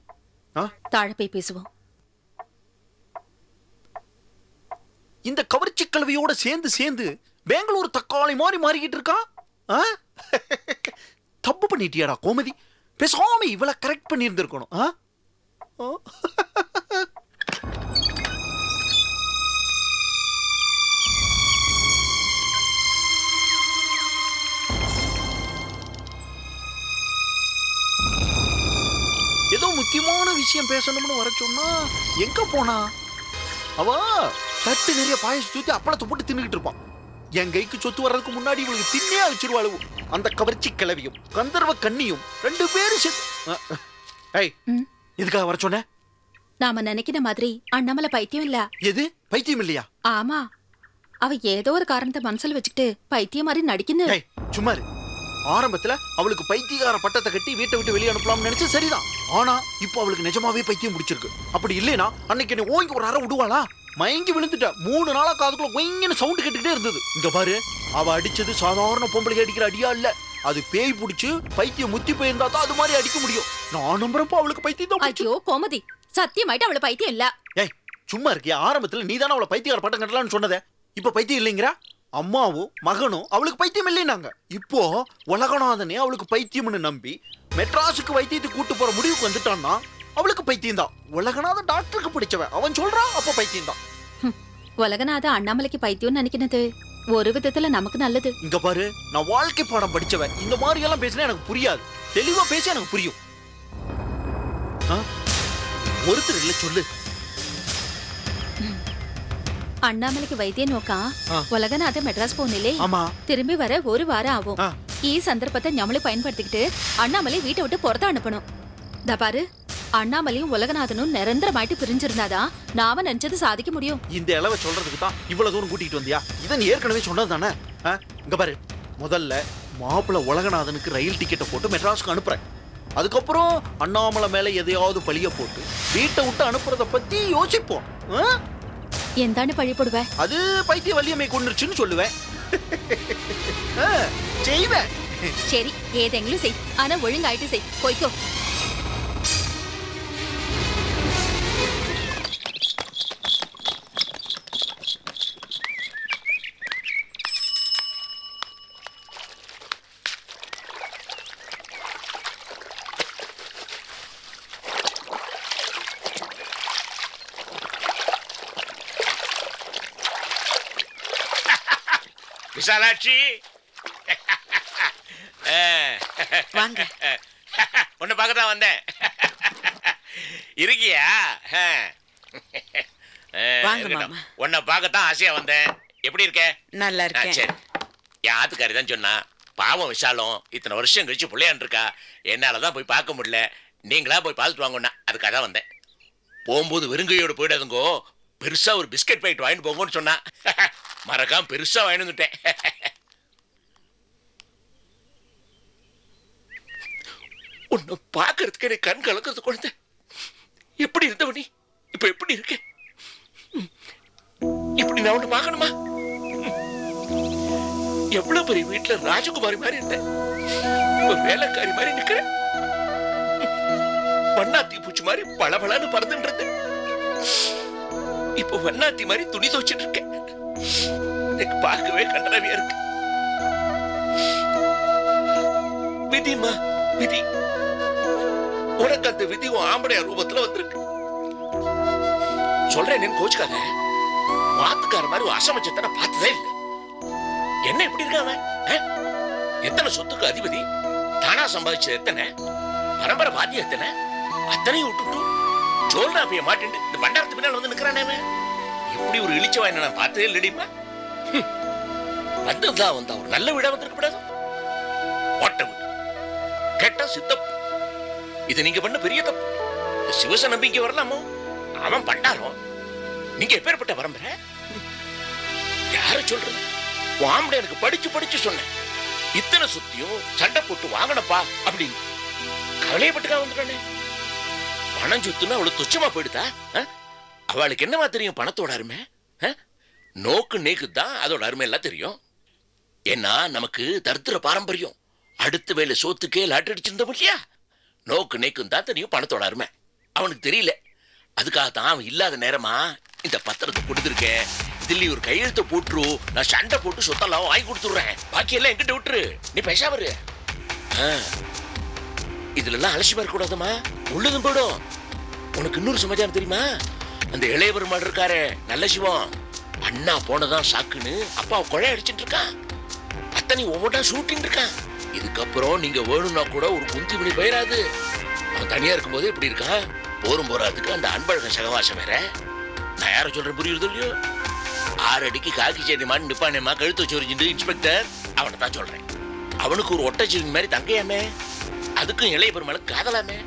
தாழ போய் பேசுவோம். இந்த கவர்ச்சி கல்வியோட சேர்ந்து சேர்ந்து பெங்களூர் தக்காளி மாதிரி மாறிக்கிட்டு இருக்கான். தப்பு பண்ணிட்டியாடா கோமதி. பேசாம இவளை கரெக்ட் பண்ணியிருந்திருக்கணும். ஏதோ முக்கியமான விஷயம் பேசணும்னு வர சொன்னா எங்க போனா? அவ தட்டு நிறைய பாயசம் தூத்தி அப்பளத்தை போட்டு தின்னுகிட்டு இருப்பான். என் கைக்கு சொத்து வர்றதுக்கு முன்னாடி இவளுக்கு தின்னே அழிச்சிருவாளு. அந்த கவர்ச்சி கிளவியும் கந்தர்வ கண்ணியும் 2 பேரும் எதுக்காக வர சொன்ன? நாம நினைக்கிற மாதிரி அண்ணாமலை பைத்தியம் இல்ல. எது பைத்தியம் இல்லையா? ஆமா, அவ ஏதோ ஒரு காரணத்தை மனசுல வச்சுக்கிட்டு பைத்தியம் மாதிரி நடிக்கணும். சும்மா ஆரம்பத்துல அவளுக்கு பைத்தியக்கார பட்டத்தை கட்டி வீட்டை விட்டு வெளியே அனுப்பலாம்னு நினைச்சு சரிதான். ஆனா இப்போ அவளுக்கு நிஜமாவே பைத்தியம் முடிச்சிருக்கு. அப்படி இல்லைனா அன்னைக்கு என்ன ஓங்கி ஒரு அரை விடுவாளா? மயங்கி விழுந்துட்டா. 3 நாளா காதுக்குள்ள ஒய்ங்கன்னு சவுண்ட் கேட்டுக்கிட்டே இருந்தது. இங்க பாரு, அவ அடிச்சது சாதாரண பொம்பளை அடிக்கிற அடியா இல்ல. அது பேய் பிடிச்சு பைத்தியம் முத்தி போயிருந்தா தான் அது மாதிரி அடிக்க முடியும். நான் நம்புறப்போ அவளுக்கு பைத்தியம் தான். ஐயோ கோமதி, சத்தியமாயிட்டு அவளை பைத்தியம் இல்ல. ஏய் சும்மா இருக்கியா? ஆரம்பத்துல நீ தானே அவளை பைத்தியக்கார பட்டம் கட்டலாம்னு சொன்னதே. இப்ப பைத்தியம் இல்லைங்கிறா? அம்மாவும் மகனும் அவளுக்கு பைத்தியம் இல்லைன்னாங்க. இப்போ உலகநாதனே அவளுக்கு பைத்தியம்னு நம்பி மெட்ராஸுக்கு வைத்தியத்துக்கு கூட்டு போற முடிவுக்கு வந்துட்டான்னா அவளுக்கு பைத்தியம் தான். உலகநாதன் டாக்டருக்கு பிடிச்சவன், அவன் சொல்றான் அப்ப பைத்தியம் தான். உலகநாதன் அண்ணாமலைக்கு பைத்தியம் நினைக்கிறது ஒரு விதத்துல நமக்கு நல்லது. இங்க பாரு, நான் வாழ்க்கை பாடம் படிச்சவன். இந்த மாதிரி எல்லாம் பேசினா எனக்கு புரியாது. தெளிவா பேசி எனக்கு புரியும். ஒருத்தர் இல்ல சொல்லு. அண்ணாமலைக்கு வைத்தியம் நோக்கா உலகநாதன் மெட்ராஸ் போனிலே திரும்பி வர 1 வாரம் ஆகும். ஈ சந்தர்ப்பத்தை நம்மளே பயன்படுத்திக்கிட்டு அண்ணாமலை வீட்டை விட்டு புறத்த அனுப்பணும். பாரு, அண்ணாமலையும் உலகநாதனும் நிரந்தரமாயிட்டு பிரிஞ்சிருந்தாதான் நாம நினைச்சது சாதிக்க முடியும். இந்த இளவை சொல்றதுக்கு தான் இவ்வளவு தூரம் கூட்டிட்டு வந்தியா? இதை நீ ஏற்கனவே சொன்னது தானே. இங்க பாரு, முதல்ல மாப்பிள்ள உலகநாதனுக்கு ரயில் டிக்கெட்டை போட்டு மெட்ராஸ்க்கு அனுப்புறேன். அதுக்கப்புறம் அண்ணாமலை மேல எதையாவது பழிய போட்டு வீட்டை விட்டு அனுப்புறத பத்தி யோசிப்போம். எந்தாண்டு பழி போடுவ? அது பைத்திய வலியமை கொண்டுருச்சுன்னு சொல்லுவேன். செய்வேன். சரி, ஏதெங்களும் செய். ஆனா ஒழுங்காயிட்டு செய். போய்க்கோ. விசாலாட்சி, வாங்க. உன்னை பார்க்க தான் வந்தேன். இருக்கியா? உன்னை பார்க்கத்தான் ஆசையா வந்தேன். எப்படி இருக்க? நல்லா இருக்கேன். சரி, என் ஆத்துக்காரி தான் சொன்னா, பாவம் விஷாலும் இத்தனை வருஷம் கழிச்சு பிள்ளையான் இருக்கா, என்னாலதான் போய் பார்க்க முடியல, நீங்களா போய் பார்த்துட்டு வாங்கண்ணா, அதுக்காக தான் வந்தேன். போகும்போது வெறுங்கையோடு போயிடாதுங்கோ, பெருசா ஒரு பிஸ்கட் பாக்கெட் வாங்கிட்டு போங்கன்னு சொன்னா, மறக்காம பெருசா வாங்கிட்டு வந்துட்டேன். உன்னை பார்க்கறதுக்கு எனக்கு கண் கலக்கிறது குழந்தை. எப்படி இருந்தவ நீ? இப்ப எப்படி இருக்க? இப்படி நான் உன்னை பார்க்கணுமா? எவ்வளவு பெரிய வீட்டுல ராஜகுமாரி மாதிரி இருந்தேன். வேலைக்காரி மாதிரி நிக்கிறேன். வண்ணாத்தி பூச்சி மாதிரி பளபளன்னு பறந்துன்றது. இப்போ வண்ணாத்தி மாதிரி துணி துவைச்சிட்டு இருக்கேன். எனக்கு பார்க்கவே கண்டனவியா இருக்கு. விதிமா விதி, உனக்கு அந்த விதி ஆம்படைய ரூபத்துல வந்திருக்கு. சொல்றேன் கோச்சுக்காத. வாத்துக்கார மாதிரி அசமச்சத்தை நான் பார்த்ததே இல்லை. என்ன எப்படி இருக்காங்க? எத்தனை சொத்துக்கு அதிபதி, தானா சம்பாதிச்சது எத்தனை, பரம்பரை பாத்தியம் எத்தனை, அத்தனையும் விட்டுட்டு ஜோல்ராப்பிய மாட்டிட்டு இந்த பண்டாரத்து பின்னால் வந்து நிக்கிறானே. எப்படி ஒரு இழிச்சவா என்ன நான் பார்த்ததே இல்லடிப்பா. வந்ததா வந்தா ஒரு நல்ல விட வந்திருக்க கூடாது. ஓட்ட விட்டு கேட்டா சித்தப்பு. இது நீங்க பண்ண பெரிய தப்பு. சிவச நம்பிக்கை வரலாமோ? அவன் பண்டாரம். நீங்க எப்பேற்பட்ட பரம்பரை? யார சொல்றது? வாம்பட எனக்கு படிச்சு படிச்சு சொன்னேன். இத்தனை சுத்தியும் சண்டை போட்டு வாங்கினப்பா அப்படின்னு கவலையப்பட்டுக்கா வந்துட்டானே. பணம் சுத்துனா அவளுக்கு துச்சமா போயிடுதா? அவளுக்கு என்னவா தெரியும் பணத்தோட அருமை? நோக்கு நேக்கு தான் அதோட அருமை எல்லாம் தெரியும். ஏன்னா நமக்கு தரித்திர பாரம்பரியம். அடுத்த வேலை சோத்துக்கே லாட்டரி அடிச்சிருந்தோம் இல்லையா? நோக்கு நேக்கும் தான் தெரியும் பணத்தோட அருமை. அவனுக்கு தெரியல. அதுக்காகத்தான் அவன் இல்லாத நேரமா இந்த பத்திரத்தை கொடுத்துருக்கேன். தில்லி ஒரு கையெழுத்த போட்டுரு, நான் சண்டை போட்டு சொத்தெல்லாம் வாங்கி கொடுத்துடுறேன். பாக்கி எல்லாம் எங்கிட்ட விட்டுரு, நீ பேசாம இரு. இதுல எல்லாம் அலட்சியமா இருக்க கூடாதுமா, உள்ளதும் போயிடும். உனக்கு இன்னொரு சமாச்சாரம் தெரியுமா? அந்த இளைய பெருமாள் இருக்காரு நல்ல சிவம், அண்ணா போனதான் சாக்குன்னு அப்பா கொலை அடிச்சுட்டு இருக்கான். அத்தனை ஒவ்வொன்றா ஷூட்டிங் இருக்கான். இதுக்கப்புறம் நீங்க வேணும்னா கூட ஒரு குந்தி மணி போயிடாது. அவன் தனியா இருக்கும்போது எப்படி இருக்கான்? போரும் போறாதுக்கு அந்த அன்பழக சகவாசம் வேற. நான் யார சொல்றேன் புரியுறது இல்லையோ? 6 அடிக்கு காக்கி சேனிமான்னு நிப்பானேமா கழுத்து வச்சு ஒரு இன்ஸ்பெக்டர், அவனை தான் சொல்றேன். அவனுக்கு ஒரு ஒட்டச்சிவின் மாதிரி தங்கையாமே, அதுக்கும் இளைய பெருமாளுக்கு காதலாமே.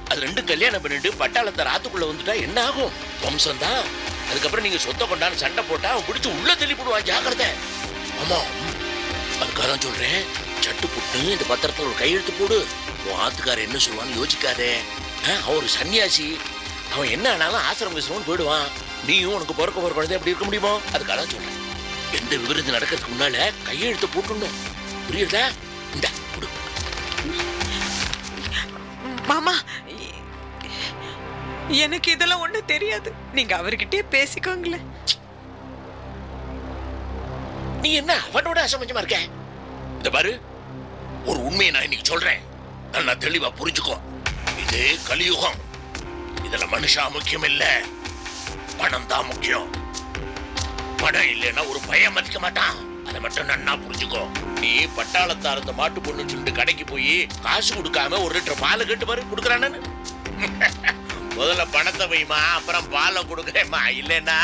அது ரெண்டும் கல்யாணம் பண்ணிட்டு பட்டாளத்தை ராத்துக்குள்ள வந்துட்டா என்ன ஆகும்? வம்சம் தான். அதுக்கப்புறம் நீங்க சொத்த கொண்டான்னு சண்டை போட்டா அவன் பிடிச்சி உள்ள தள்ளி போடுவான். ஜாக்கிரதை. ஆமா, அதுக்காக தான் சொல்றேன். சட்டு புட்டு இந்த பத்திரத்துல ஒரு கையெழுத்து போடு. உன் ஆத்துக்கார என்ன சொல்லுவான்னு யோசிக்காதே. அவன் ஒரு சன்னியாசி. அவன் என்ன ஆனாலும் ஆசிரமம் பேசணும்னு போயிடுவான். நீயும் உனக்கு பிறக்க போற குழந்தை எப்படி இருக்க முடியுமோ? அதுக்காக தான் சொல்றேன். எந்த விபரீதம் நடக்கிறதுக்கு முன்னால கையெழுத்து போட்டுடணும். புரியுதா? இந்த கொடு. மாமா, எனக்கு இதெல்லாம் ஒண்ணு தெரியாது. நீங்க அவர்கிட்டயே பேசிக்கோங்களேன். நீ என்ன அவனோட அசமஞ்சமா இருக்க? இந்த பாரு, ஒரு உண்மையை நான் இன்னைக்கு சொல்றேன். நல்லா தெளிவா புரிஞ்சுக்கோ. இது கலியுகம். இதுல மனுஷா முக்கியம் இல்ல, பணம் தான் முக்கியம். பணம் இல்லைன்னா ஒரு பையன் மதிக்க மாட்டான். அதை மட்டும் நன்னா புரிஞ்சுக்கோ. நீ பட்டாளத்தாரத்தை மாட்டு பொண்ணு சொல்லிட்டு கடைக்கு போய் காசு கொடுக்காம 1 லிட்டர் பால் கேட்டு பாரு, கொடுக்குறானு. முதல்ல பணத்தை வைமா, அப்புறம் பாலை கொடுக்குறேம்மா. இல்லைன்னா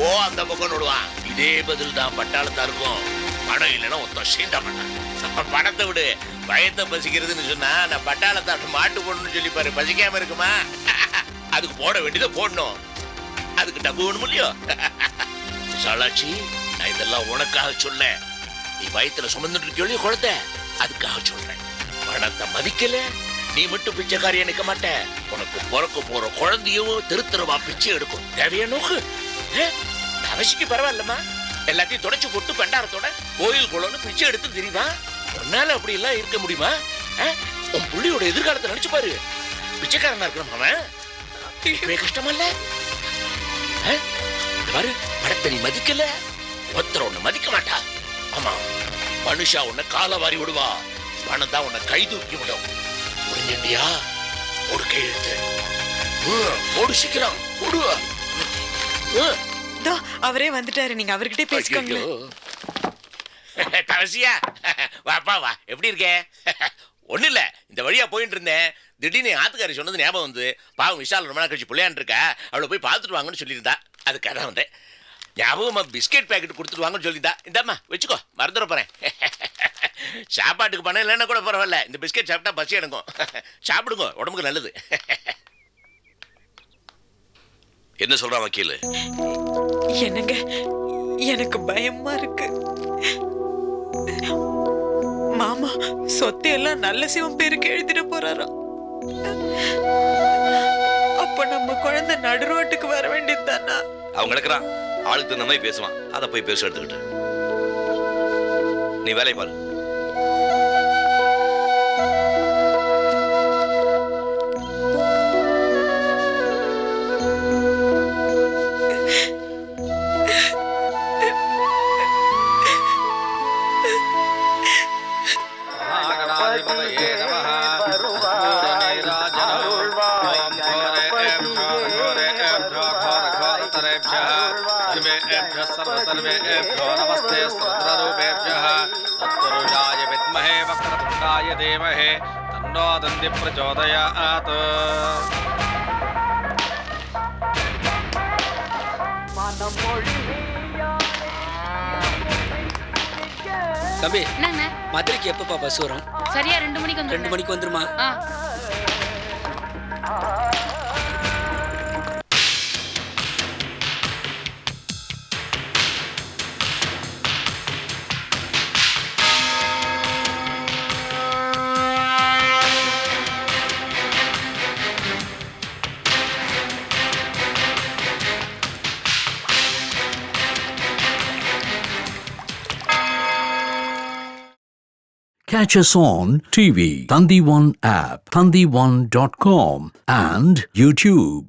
ஓ அந்த பக்கம் நடுவான். இதே பதில் தான் பட்டாளத்தாருக்கும். பணம் இல்லைன்னா ஒருத்தன் சீண்டா பண்ணான். பணத்தை விடு, பயத்தை பசிக்கிறதுன்னு சொன்னா நான் பட்டாளத்தாட்டு மாட்டு பொண்ணுன்னு சொல்லி பாரு, பசிக்காம இருக்குமா? அதுக்கு போட வேண்டியதை போடணும். அதுக்கு டப்பு வேணும் இல்லையோ? சாலாட்சி, நான் இதெல்லாம் உனக்காக சொல்ல. நீ பயத்துல சுமந்துட்டு இருக்கியோ குழந்தை, அதுக்காக சொல்றேன். பணத்தை மதிக்கல, நீ மட்டும் பிச்சைக்காரியா நிக்க மாட்ட. உனக்கு பிறக்க போற குழந்தையும் திருத்தரவா பிச்சை எடுக்கும். தேவையா நோக்கு? அவசிக்கு பரவாயில்லம்மா. எல்லாத்தையும் தொடச்சு போட்டு பண்டாரத்தோட கோயில் குளம்னு பிச்சை எடுத்து தெரியுமா? உன்னால அப்படி எல்லாம் இருக்க முடியுமா? உன் புள்ளியோட எதிர்காலத்தை நினைச்சு பாரு. பிச்சைக்காரனா இருக்கணும் அவன். கஷ்டமா இல்ல? பாரு, படத்தை நீ மதிக்கல, ஒருத்தர் உன்னை மதிக்க மாட்டா. ஆமா, மனுஷா உன்னை கால வாரி விடுவா. பணம் தான் உன்னை கை தூக்கி விடும். புரிஞ்சுண்டியா? ஒரு கையெழுத்து போடு, சீக்கிரம் போடு. அவரே வந்துட்டாரு, நீங்க அவர்கிட்ட பேசிக்கோங்க. தவசியா, வாப்பா வா. எப்படி இருக்க? ஒண்ணு இல்ல, இந்த வழியா போயிட்டு இருந்தேன். திடீர்னு ஆத்துக்காரி சொன்னது ஞாபகம் வந்து, பாவம் விஷால் ரொம்ப நாள் கழிச்சு பிள்ளையான் இருக்கா, அவளை போய் பார்த்துட்டு வாங்கன்னு சொல்லியிருந்தா. அதுக்காக தான் வந்தேன். ஞாபகமா பிஸ்கெட் பேக்கெட் கொடுத்துட்டு வாங்கன்னு சொல்லியிருந்தா. இந்தாம்மா வச்சுக்கோ, மறந்துட போறேன். சாப்பாட்டுக்கு பணம் இல்லைன்னா கூட பரவாயில்ல, இந்த பிஸ்கெட் சாப்பிட்டா பசி எடுக்கும். சாப்பிடுங்க, உடம்புக்கு நல்லது. என்ன சொல்றான் வக்கீல்? என்னங்க, எனக்கு பயமா இருக்கு. மாமா சொத்தை எல்லாம் நல்ல சிவம் பேருக்கு எழுதிட போறாராம். அப்ப நம்ம குழந்தை நடுரோட்டுக்கு வர வேண்டியது தானா? அவங்க கிடக்குறான், ஆளுக்கு தகுந்த மாதிரி பேசுவான். அதை போய் பேச எடுத்துக்கிட்டு நீ வேலையை பாரு. நமः பூரணே ராஜனம் ஓம் கோரே ஏம் கோரே ஏம் கோரதரேப்யः सर्वेभ्यः सर्वेभ्यो नमस्ते स्त्ररूपेभ्यः तत्पुरुषाय विद्महे वक्रतुण्डाय धीमहि तन्नो दन्ति प्रचोदयात् தம்பி என்னங்க மதுரைக்கு எப்பப்பா பஸ் வரும்? சரியா 2 மணிக்கு வந்து 2 மணிக்கு வந்துருமா? Catch us on TV, Thandivan app, thandivan.com and YouTube.